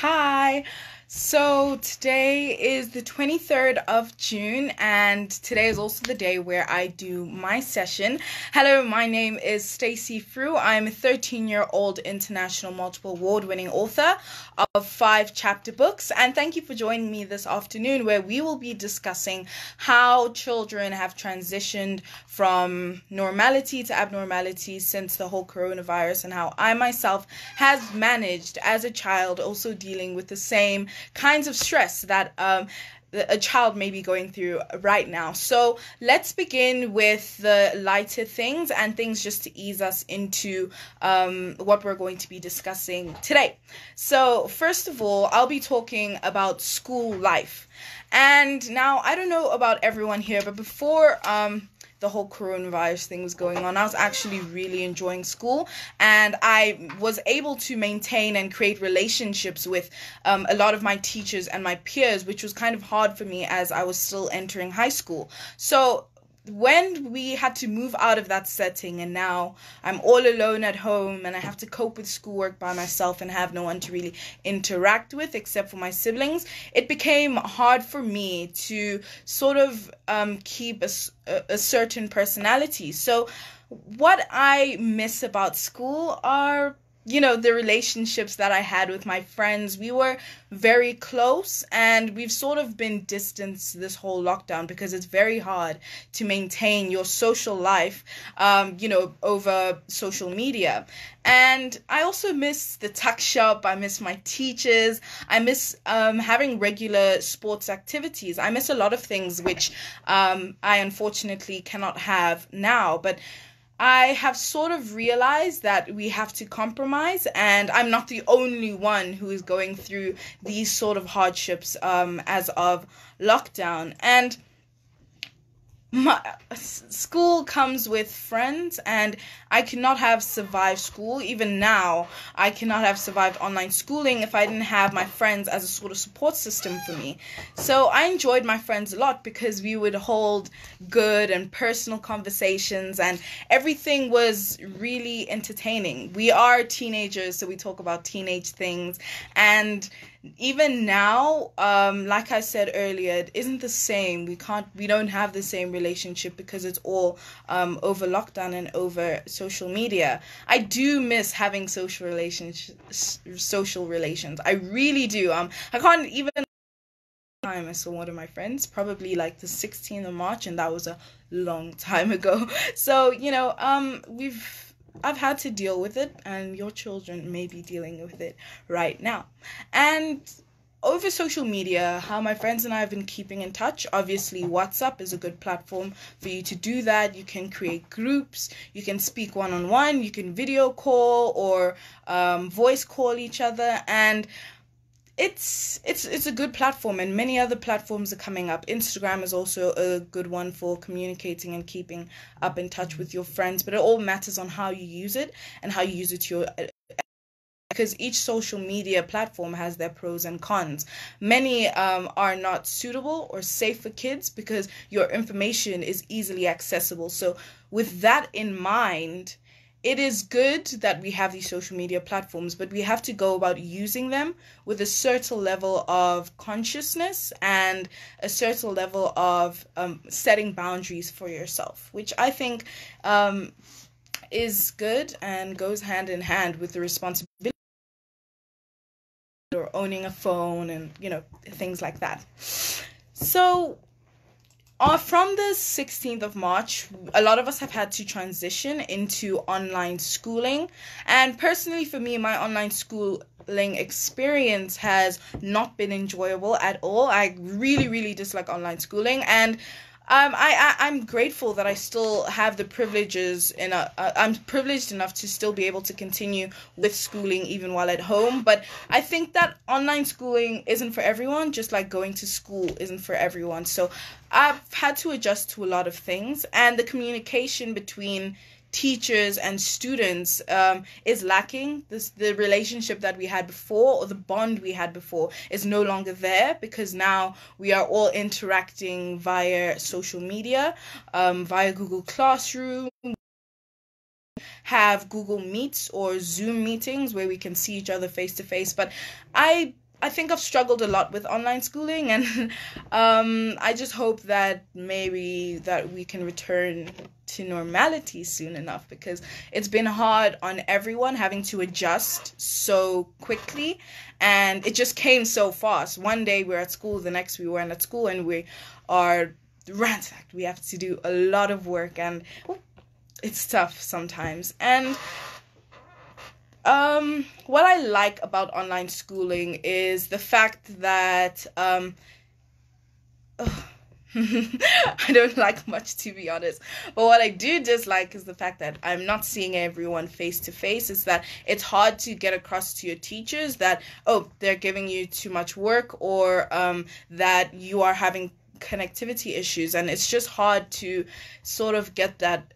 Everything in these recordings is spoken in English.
Hi. So today is the 23rd of June, and today is also the day where I do my session. Hello, my name is Stacy-Fru. I'm a 13-year-old international multiple award-winning author of 5 chapter books, and thank you for joining me this afternoon where we will be discussing how children have transitioned from normality to abnormality since the whole coronavirus, and how I myself has managed as a child also dealing with the same kinds of stress that a child may be going through right now. So let's begin with the lighter things and things just to ease us into what we're going to be discussing today. So first of all, I'll be talking about school life. And now, I don't know about everyone here, but before the whole coronavirus thing was going on, I was actually really enjoying school, and I was able to maintain and create relationships with a lot of my teachers and my peers, which was kind of hard for me as I was still entering high school. So when we had to move out of that setting and now I'm all alone at home and I have to cope with schoolwork by myself and have no one to really interact with except for my siblings, it became hard for me to sort of keep a certain personality. So what I miss about school are the relationships that I had with my friends. We were very close, and we've sort of been distanced this whole lockdown because it's very hard to maintain your social life, over social media. And I also miss the tuck shop. I miss my teachers. I miss having regular sports activities. I miss a lot of things which I unfortunately cannot have now. But I have sort of realized that we have to compromise, and I'm not the only one who is going through these sort of hardships as of lockdown. And school comes with friends, and I could not have survived school. Even now, I cannot have survived online schooling if I didn't have my friends as a sort of support system for me. So I enjoyed my friends a lot because we would hold good and personal conversations, and everything was really entertaining. We are teenagers, so we talk about teenage things, and even now, like I said earlier, it isn't the same. We don't have the same relationship because it's all over lockdown and over social media. I do miss having social relations. I really do. I can't even time I saw one of my friends, probably like the 16th of March, and that was a long time ago. So, I've had to deal with it, and your children may be dealing with it right now. And over social media, how my friends and I have been keeping in touch, obviously WhatsApp is a good platform for you to do that. You can create groups, you can speak one-on-one, you can video call or voice call each other, and it's a good platform, and many other platforms are coming up. Instagram is also a good one for communicating and keeping up in touch with your friends, but it all matters on how you use it and how you use it to your because each social media platform has their pros and cons. Many are not suitable or safe for kids because your information is easily accessible. So with that in mind, it is good that we have these social media platforms, but we have to go about using them with a certain level of consciousness and a certain level of setting boundaries for yourself, which I think is good and goes hand in hand with the responsibility or owning a phone and, things like that. So from the 16th of March, a lot of us have had to transition into online schooling. And personally, for me, my online schooling experience has not been enjoyable at all. I really, really dislike online schooling. And I'm grateful that I still have the privileges I'm privileged enough to still be able to continue with schooling even while at home. But I think that online schooling isn't for everyone, just like going to school isn't for everyone. So I've had to adjust to a lot of things, and the communication between teachers and students is lacking. The relationship that we had before, or the bond we had before, is no longer there because now we are all interacting via social media, via Google Classroom, have Google Meets or Zoom meetings where we can see each other face to face. But I I think I've struggled a lot with online schooling, and I just hope that maybe that we can return to normality soon enough, because it's been hard on everyone having to adjust so quickly, and it just came so fast. One day we're at school, the next we weren't at school, and we are ransacked. We have to do a lot of work, and it's tough sometimes. And what I like about online schooling is the fact that I don't like much, to be honest. But what I do dislike is the fact that I'm not seeing everyone face to face. Is that it's hard to get across to your teachers that, oh, they're giving you too much work, or that you are having connectivity issues, and it's just hard to sort of get that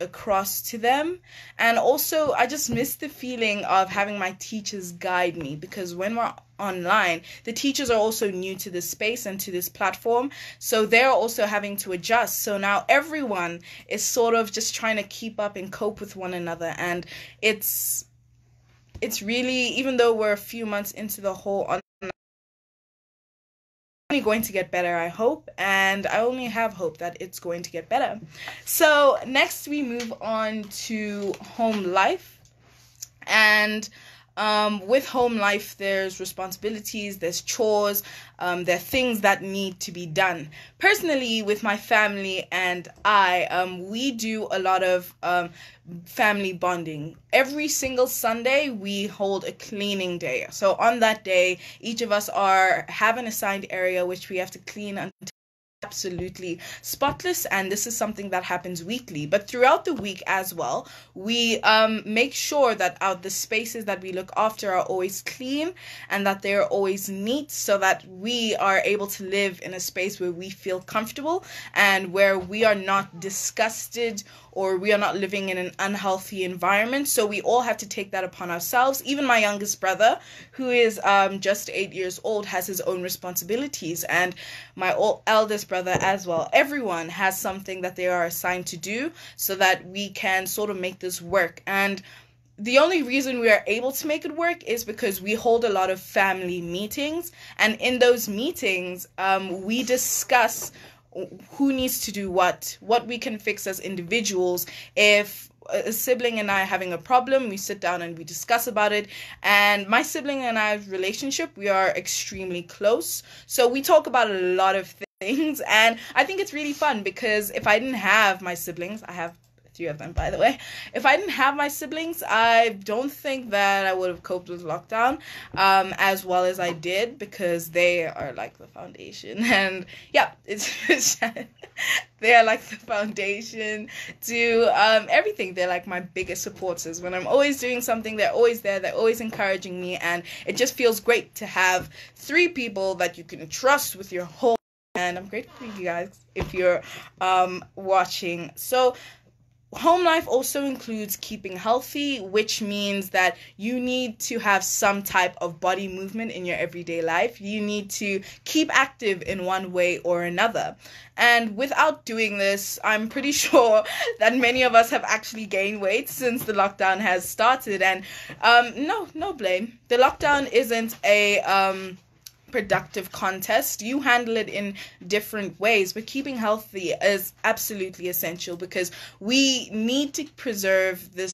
across to them. And also, I just miss the feeling of having my teachers guide me, because when we're online, the teachers are also new to this space and to this platform, so they're also having to adjust. So now everyone is sort of just trying to keep up and cope with one another, and it's really, even though we're a few months into the whole online, only going to get better, I hope, and I only have hope that it's going to get better. So next we move on to home life. And with home life, there's responsibilities, there's chores, there are things that need to be done. Personally, with my family and we do a lot of family bonding. Every single Sunday, we hold a cleaning day. So on that day, each of us have an assigned area which we have to clean until absolutely spotless, and this is something that happens weekly. But throughout the week as well, we make sure that the spaces that we look after are always clean and that they're always neat, so that we are able to live in a space where we feel comfortable and where we are not disgusted, or we are not living in an unhealthy environment. So we all have to take that upon ourselves. Even my youngest brother, who is just 8 years old, has his own responsibilities, and my eldest brother as well. Everyone has something that they are assigned to do, so that we can sort of make this work. And the only reason we are able to make it work is because we hold a lot of family meetings, and in those meetings, we discuss who needs to do what we can fix as individuals. If a sibling and I are having a problem, we sit down and we discuss about it. And my sibling and I's relationship, we are extremely close, so we talk about a lot of things, and I think it's really fun, because if I didn't have my siblings, I have 3 of them, by the way. If I didn't have my siblings, I don't think that I would have coped with lockdown as well as I did, because they are like the foundation. And yeah, they are like the foundation to everything. They're like my biggest supporters. When I'm always doing something, they're always there. They're always encouraging me, and it just feels great to have 3 people that you can trust with your whole. And I'm grateful for you guys if you're watching. So home life also includes keeping healthy, which means that you need to have some type of body movement in your everyday life. You need to keep active in one way or another. And without doing this, I'm pretty sure that many of us have actually gained weight since the lockdown has started. And no blame. The lockdown isn't a productive contest. You handle it in different ways, but keeping healthy is absolutely essential, because we need to preserve this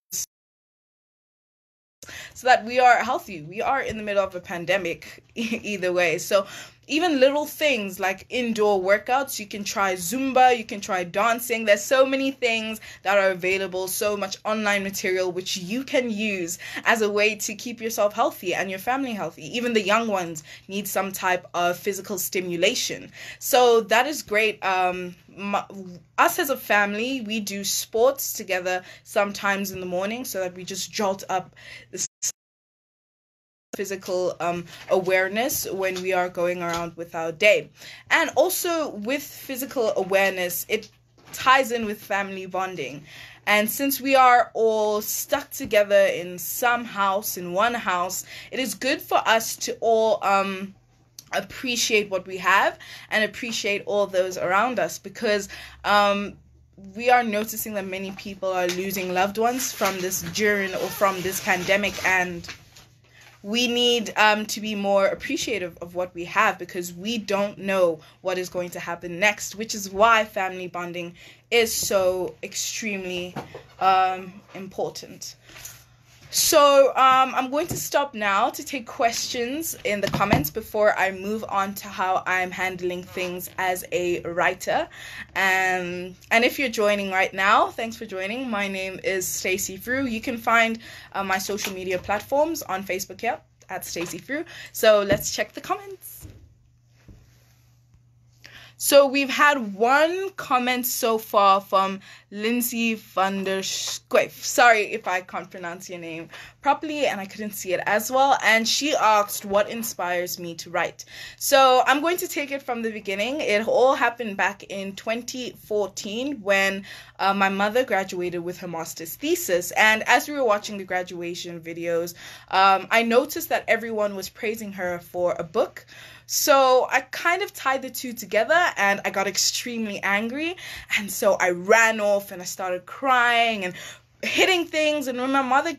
so that we are healthy. We are in the middle of a pandemic either way. So even little things like indoor workouts, you can try Zumba, you can try dancing. There's so many things that are available, so much online material which you can use as a way to keep yourself healthy and your family healthy. Even the young ones need some type of physical stimulation. So that is great. Us as a family, we do sports together sometimes in the morning, so that we just jolt up this physical awareness when we are going around with our day. And also with physical awareness, it ties in with family bonding. And since we are all stuck together in one house, it is good for us to all appreciate what we have and appreciate all those around us, because we are noticing that many people are losing loved ones from this pandemic, and we need to be more appreciative of what we have, because we don't know what is going to happen next, which is why family bonding is so extremely important. So I'm going to stop now to take questions in the comments before I move on to how I'm handling things as a writer. And if you're joining right now, thanks for joining. My name is Stacy-Fru. You can find my social media platforms on Facebook here at Stacy-Fru. So let's check the comments. So we've had one comment so far from Lindsay van der Squeef. Sorry if I can't pronounce your name properly and I couldn't see it as well. And she asked, what inspires me to write? So I'm going to take it from the beginning. It all happened back in 2014 when my mother graduated with her master's thesis. And as we were watching the graduation videos, I noticed that everyone was praising her for a book. So I kind of tied the two together and I got extremely angry. And so I ran off and I started crying and hitting things. And when my mother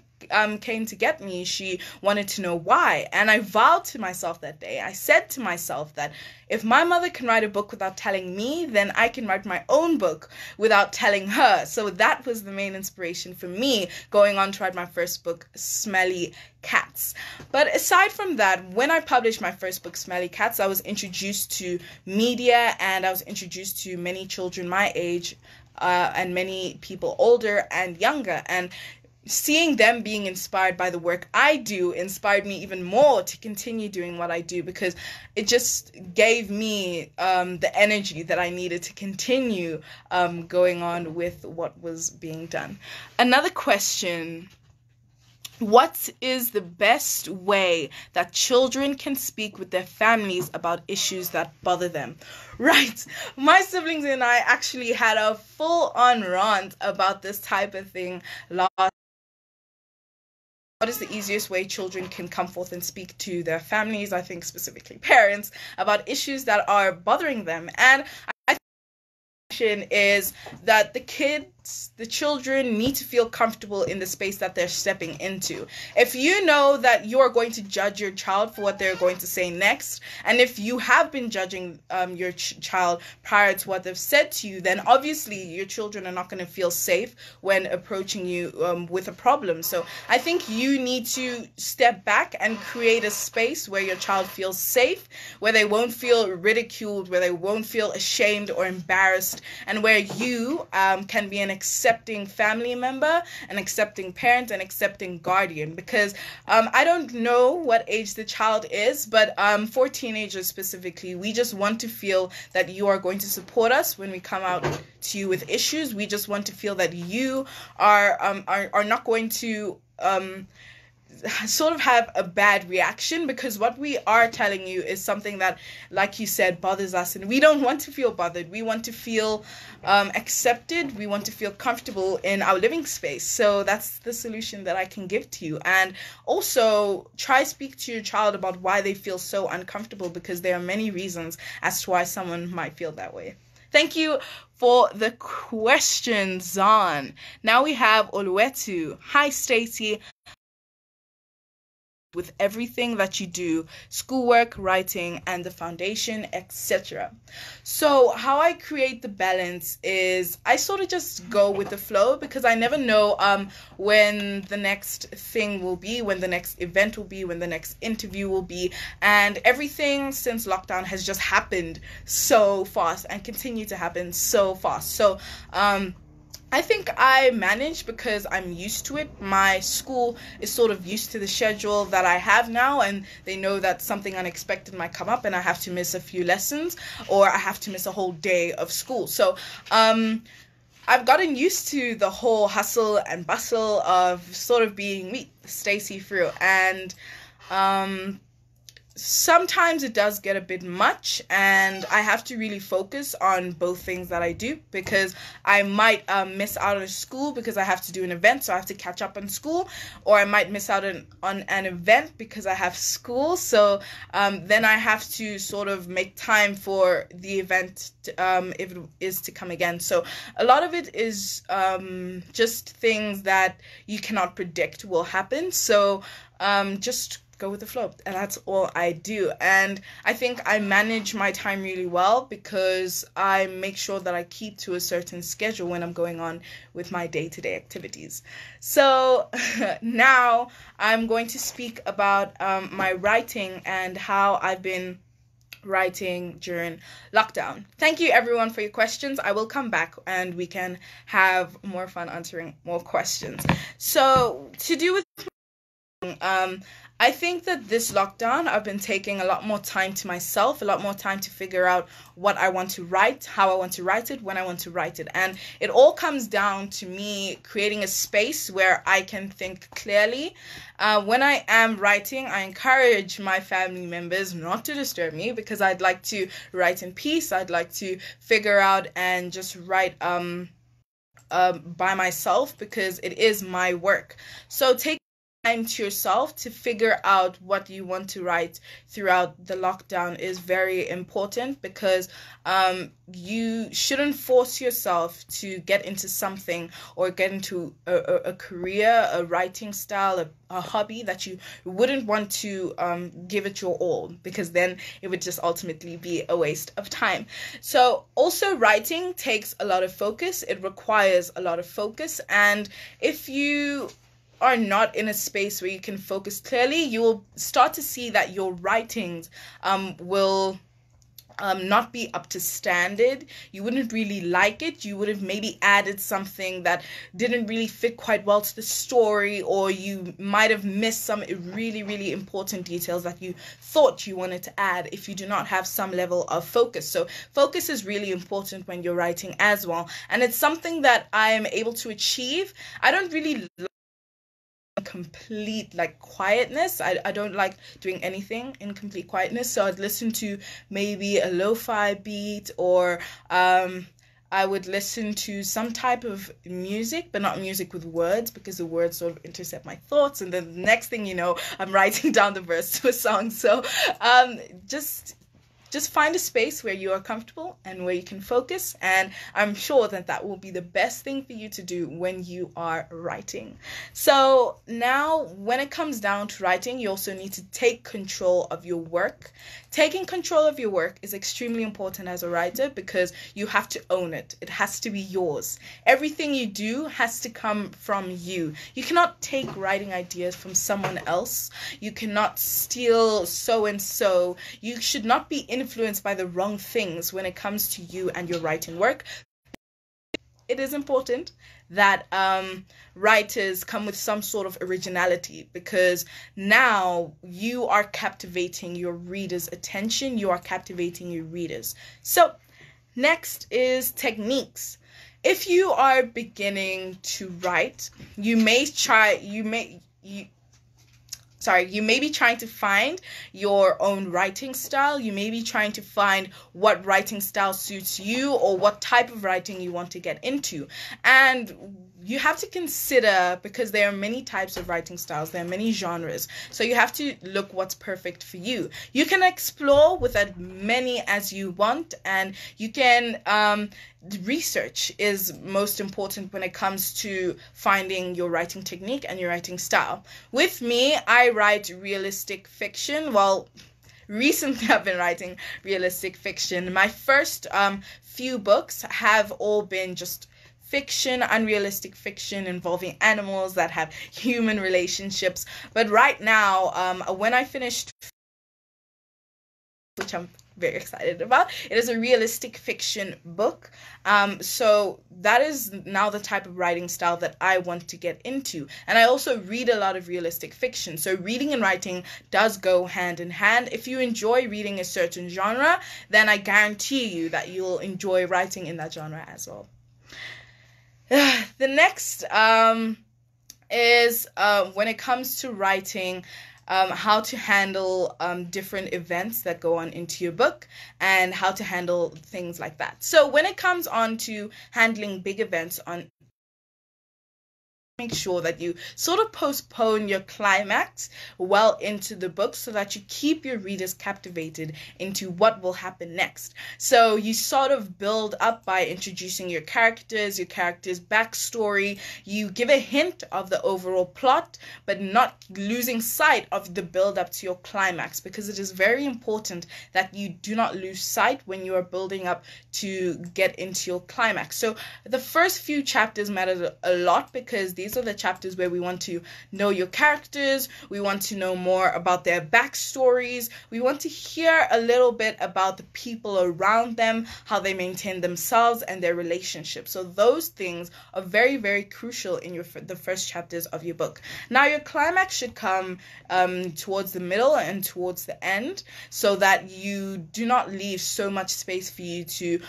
came to get me, she wanted to know why. And I vowed to myself that day, I said to myself that if my mother can write a book without telling me, then I can write my own book without telling her. So that was the main inspiration for me going on to write my first book, Smelly Cats. But aside from that, when I published my first book, Smelly Cats, I was introduced to media and I was introduced to many children my age and many people older and younger. And seeing them being inspired by the work I do inspired me even more to continue doing what I do, because it just gave me the energy that I needed to continue going on with what was being done. Another question: what is the best way that children can speak with their families about issues that bother them? Right. My siblings and I actually had a full-on rant about this type of thing last. What is the easiest way children can come forth and speak to their families, I think specifically parents, about issues that are bothering them? And I think is that the children need to feel comfortable in the space that they're stepping into. If you know that you are going to judge your child for what they're going to say next, and if you have been judging your child prior to what they've said to you, then obviously your children are not going to feel safe when approaching you with a problem. So I think you need to step back and create a space where your child feels safe, where they won't feel ridiculed, where they won't feel ashamed or embarrassed, and where you can be an accepting family member, an accepting parent, an accepting guardian. Because I don't know what age the child is, but for teenagers specifically, we just want to feel that you are going to support us when we come out to you with issues. We just want to feel that you are not going to sort of have a bad reaction, because what we are telling you is something that, like you said, bothers us, and we don't want to feel bothered. We want to feel accepted. We want to feel comfortable in our living space. So that's the solution that I can give to you. And also try speak to your child about why they feel so uncomfortable, because there are many reasons as to why someone might feel that way. Thank you for the question, Zan. Now we have Oluwetu. Hi, Stacy. With everything that you do, schoolwork, writing, and the foundation, etc. So how I create the balance is I sort of just go with the flow, because I never know when the next thing will be, when the next event will be, when the next interview will be, and everything since lockdown has just happened so fast and continue to happen so fast. So I think I manage because I'm used to it. My school is sort of used to the schedule that I have now, and they know that something unexpected might come up and I have to miss a few lessons, or I have to miss a whole day of school. So I've gotten used to the whole hustle and bustle of sort of being me, Stacy-Fru, and sometimes it does get a bit much, and I have to really focus on both things that I do, because I might miss out on school because I have to do an event, so I have to catch up on school, or I might miss out on an event because I have school, so then I have to sort of make time for the event if it is to come again. So a lot of it is just things that you cannot predict will happen, so just go with the flow, and that's all I do. And I think I manage my time really well because I make sure that I keep to a certain schedule when I'm going on with my day-to-day activities. So now I'm going to speak about my writing and how I've been writing during lockdown. Thank you everyone for your questions. I will come back and we can have more fun answering more questions. So to do with I think that this lockdown, I've been taking a lot more time to myself, a lot more time to figure out what I want to write, how I want to write it, when I want to write it. And it all comes down to me creating a space where I can think clearly. When I am writing, I encourage my family members not to disturb me because I'd like to write in peace. I'd like to figure out and just write by myself because it is my work. So take time to yourself to figure out what you want to write throughout the lockdown is very important because you shouldn't force yourself to get into something or get into a career, a writing style, a hobby that you wouldn't want to give it your all, because then it would just ultimately be a waste of time. So also writing takes a lot of focus. It requires a lot of focus, and if you are not in a space where you can focus clearly, you will start to see that your writings will not be up to standard. You wouldn't really like it. You would have maybe added something that didn't really fit quite well to the story, or you might have missed some really, really important details that you thought you wanted to add if you do not have some level of focus. So focus is really important when you're writing as well. And it's something that I am able to achieve. I don't really complete quietness. I don't like doing anything in complete quietness, so I'd listen to maybe a lo-fi beat, or I would listen to some type of music, but not music with words, because the words sort of intercept my thoughts, and then the next thing you know, I'm writing down the verse to a song. So just find a space where you are comfortable and where you can focus, and I'm sure that that will be the best thing for you to do when you are writing. So now, when it comes down to writing, you also need to take control of your work. Taking control of your work is extremely important as a writer because you have to own it. It has to be yours. Everything you do has to come from you. You cannot take writing ideas from someone else. You cannot steal so and so. You should not be influenced by the wrong things when it comes to you and your writing work. It is important that writers come with some sort of originality, because now you are captivating your readers' attention, you are captivating your readers. So next is techniques. If you are beginning to write, you may be trying to find your own writing style. You may be trying to find what writing style suits you or what type of writing you want to get into. And you have to consider, because there are many types of writing styles, there are many genres, so you have to look what's perfect for you. You can explore with as many as you want, and you can research is most important when it comes to finding your writing technique and your writing style. With me, I write realistic fiction. Well, recently I've been writing realistic fiction. My first few books have all been just fiction, unrealistic fiction involving animals that have human relationships. But right now, when I finished, which I'm very excited about, it is a realistic fiction book. So that is now the type of writing style that I want to get into. And I also read a lot of realistic fiction. So reading and writing does go hand in hand. If you enjoy reading a certain genre, then I guarantee you that you'll enjoy writing in that genre as well. The next is when it comes to writing, how to handle different events that go on into your book and how to handle things like that. So when it comes on to handling big events on make sure that you sort of postpone your climax well into the book so that you keep your readers captivated into what will happen next. So you sort of build up by introducing your character's backstory. You give a hint of the overall plot, but not losing sight of the build up to your climax, because it is very important that you do not lose sight when you are building up to get into your climax. So the first few chapters matter a lot, because these are the chapters where we want to know your characters, we want to know more about their backstories, we want to hear a little bit about the people around them, how they maintain themselves and their relationships. So those things are very, very crucial in the first chapters of your book. Now your climax should come towards the middle and towards the end, so that you do not leave so much space for you to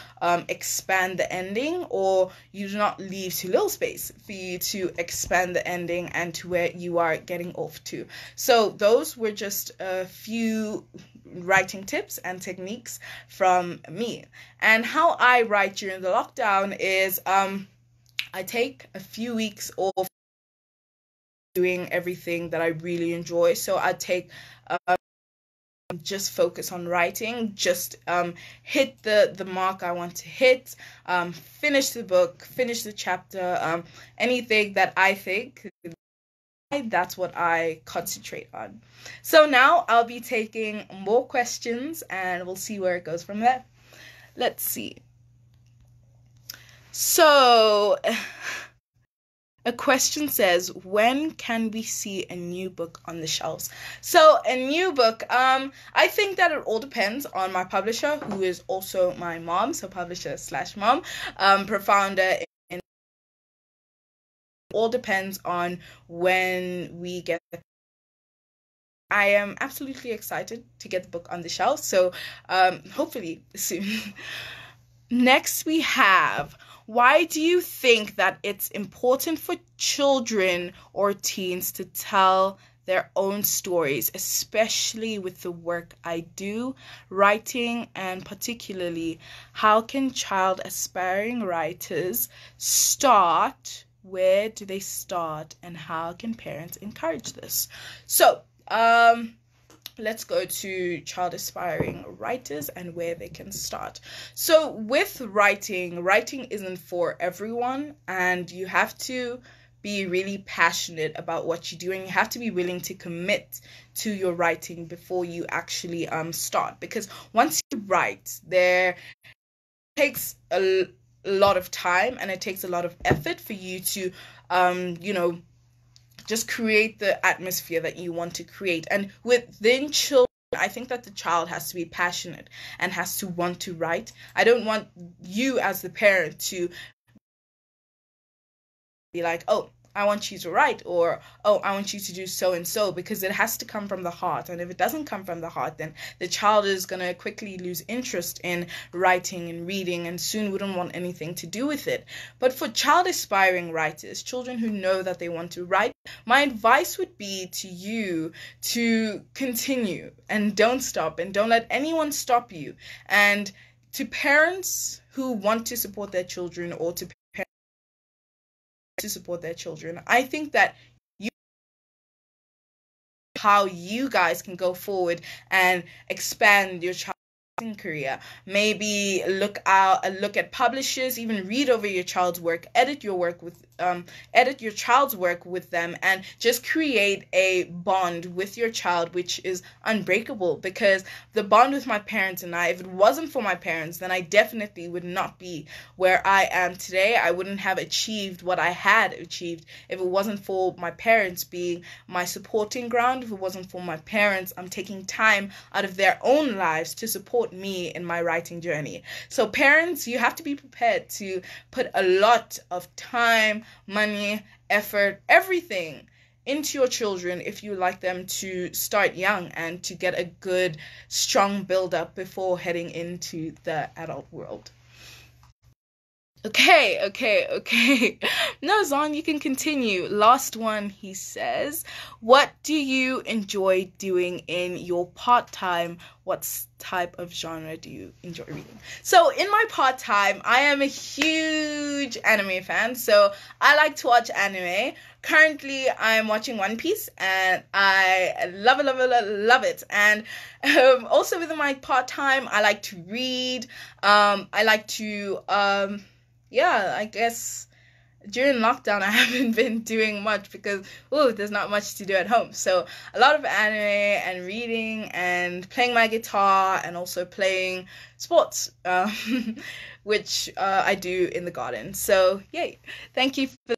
expand the ending, or you do not leave too little space for you to expand the ending and to where you are getting off to. So those were just a few writing tips and techniques from me. And how I write during the lockdown is I take a few weeks off doing everything that I really enjoy. So I take just focus on writing, just hit the mark I want to hit, finish the book, finish the chapter, anything that I think, that's what I concentrate on. So now I'll be taking more questions and we'll see where it goes from there. Let's see. So a question says, when can we see a new book on the shelves? So a new book, I think that it all depends on my publisher, who is also my mom, so publisher/mom, profounder. It all depends on when we get. I am absolutely excited to get the book on the shelf, so hopefully soon. Next we have, why do you think that it's important for children or teens to tell their own stories, especially with the work I do, writing, and particularly, how can child aspiring writers start? Where do they start, and how can parents encourage this? So, let's go to child aspiring writers and where they can start. So with writing isn't for everyone, and you have to be really passionate about what you do, and you have to be willing to commit to your writing before you actually start. Because once you write, there takes a lot of time and it takes a lot of effort for you to just create the atmosphere that you want to create. And within children, I think that the child has to be passionate and has to want to write. I don't want you as the parent to be like, oh, I want you to write, or, oh, I want you to do so and so, because it has to come from the heart. And if it doesn't come from the heart, then the child is going to quickly lose interest in writing and reading and soon wouldn't want anything to do with it. But for child aspiring writers, children who know that they want to write, my advice would be to you to continue and don't stop, and don't let anyone stop you. And to parents who want to support their children, or to support their children, I think that how you guys can go forward and expand your child's career. Maybe look at publishers, even read over your child's work, edit your child's work with them, and just create a bond with your child which is unbreakable. Because the bond with my parents and I, if it wasn't for my parents, then I definitely would not be where I am today. I wouldn't have achieved what I had achieved if it wasn't for my parents being my supporting ground. If it wasn't for my parents taking time out of their own lives to support me in my writing journey. So parents, you have to be prepared to put a lot of time, money, effort, everything into your children if you like them to start young and to get a good, strong build-up before heading into the adult world. Okay. No, Zon, you can continue. Last one, he says, what do you enjoy doing in your part-time? What type of genre do you enjoy reading? So in my part-time, I am a huge huge anime fan, so I like to watch anime. Currently, I'm watching One Piece, and I love it, love it, love it. And also within my part-time, I like to read. I like to, yeah, I guess during lockdown, I haven't been doing much because, there's not much to do at home. So a lot of anime and reading and playing my guitar and also playing sports, which I do in the garden. So yay. Thank you for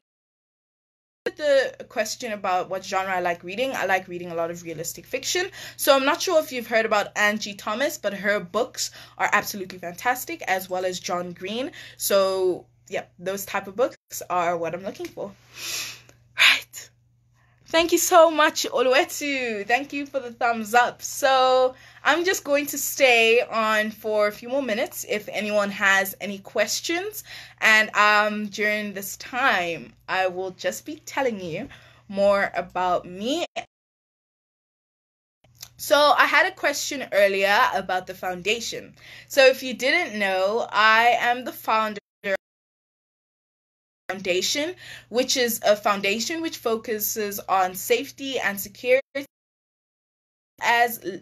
the question about what genre I like reading. I like reading a lot of realistic fiction. So I'm not sure if you've heard about Angie Thomas, but her books are absolutely fantastic, as well as John Green. So yeah, those type of books are what I'm looking for. Right. Thank you so much, Oluwetu. Thank you for the thumbs up. So I'm just going to stay on for a few more minutes if anyone has any questions. And during this time, I will just be telling you more about me. So I had a question earlier about the foundation. So if you didn't know, I am the founder Foundation, which is a foundation which focuses on safety and security as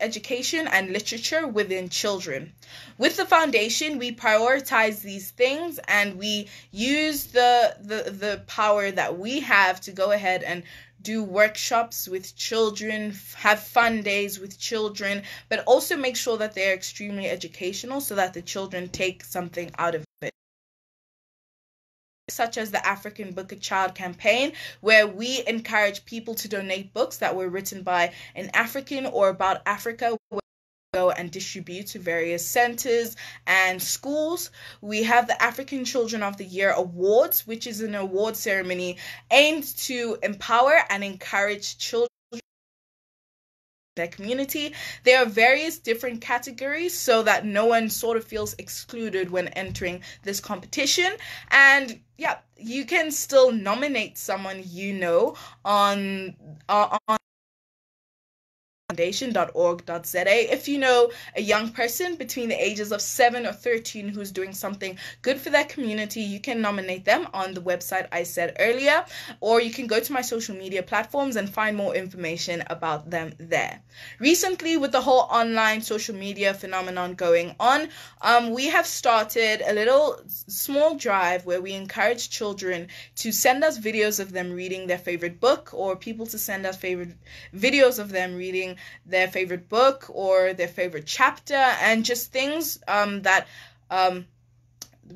education and literature within children. With the foundation, we prioritize these things and we use the power that we have to go ahead and do workshops with children, have fun days with children, but also make sure that they're extremely educational so that the children take something out of it, such as the African Book a Child campaign, where we encourage people to donate books that were written by an African or about Africa, go and distribute to various centers and schools. We have the African Children of the Year Awards, which is an award ceremony aimed to empower and encourage children their community. There are various different categories so that no one sort of feels excluded when entering this competition. And yeah, you can still nominate someone you know on foundation.org.za. If you know a young person between the ages of 7 or 13 who's doing something good for their community, you can nominate them on the website I said earlier, or you can go to my social media platforms and find more information about them there. Recently, with the whole online social media phenomenon going on, we have started a little small drive where we encourage children to send us videos of them reading their favorite book, or people to send us favorite videos of them reading their favorite book or their favorite chapter, and just things that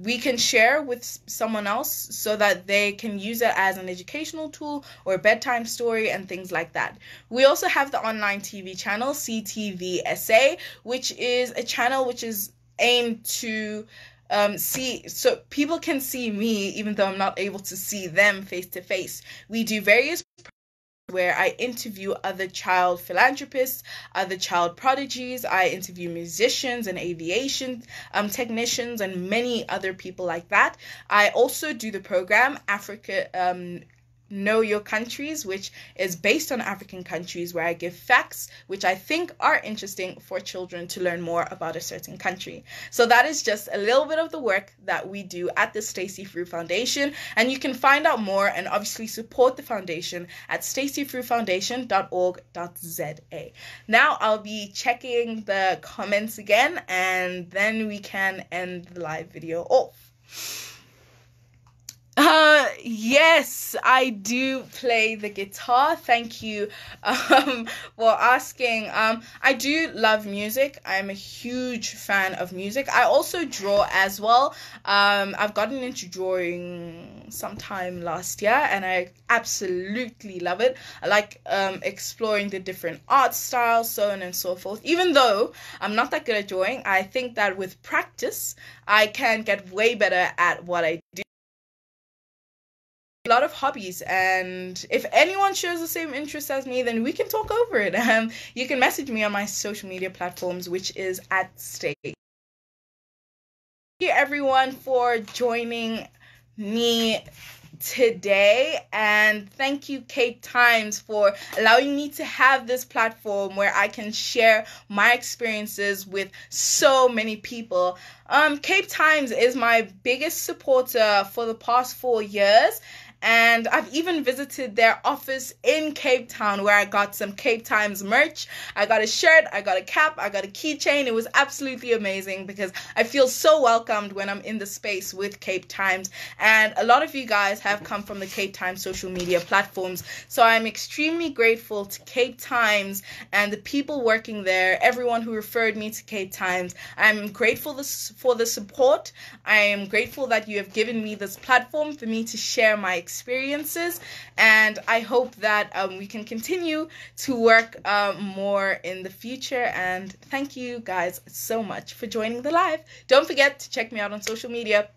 we can share with someone else so that they can use it as an educational tool or a bedtime story and things like that. We also have the online TV channel CTVSA, which is a channel which is aimed to so people can see me even though I'm not able to see them face to face. We do various where I interview other child philanthropists, other child prodigies. I interview musicians and aviation technicians and many other people like that. I also do the program Africa Know Your Countries, which is based on African countries, where I give facts which I think are interesting for children to learn more about a certain country. So that is just a little bit of the work that we do at the Stacy-Fru Foundation, and you can find out more and obviously support the foundation at stacyfrufoundation.org.za. Now I'll be checking the comments again, and then we can end the live video off. Yes, I do play the guitar. Thank you for asking. I do love music. I'm a huge fan of music. I also draw as well. I've gotten into drawing sometime last year and I absolutely love it. I like exploring the different art styles, so on and so forth. Even though I'm not that good at drawing, I think that with practice, I can get way better at what I do. A lot of hobbies, and if anyone shares the same interest as me, then we can talk over it. You can message me on my social media platforms, which is at Stay. Thank you everyone for joining me today. And thank you, Cape Times, for allowing me to have this platform where I can share my experiences with so many people. Cape Times is my biggest supporter for the past 4 years. And I've even visited their office in Cape Town, where I got some Cape Times merch. I got a shirt, I got a cap, I got a keychain. It was absolutely amazing because I feel so welcomed when I'm in the space with Cape Times. And a lot of you guys have come from the Cape Times social media platforms. So I'm extremely grateful to Cape Times and the people working there, everyone who referred me to Cape Times. I'm grateful for the support. I am grateful that you have given me this platform for me to share my experiences, and I hope that we can continue to work more in the future. And thank you guys so much for joining the live. Don't forget to check me out on social media.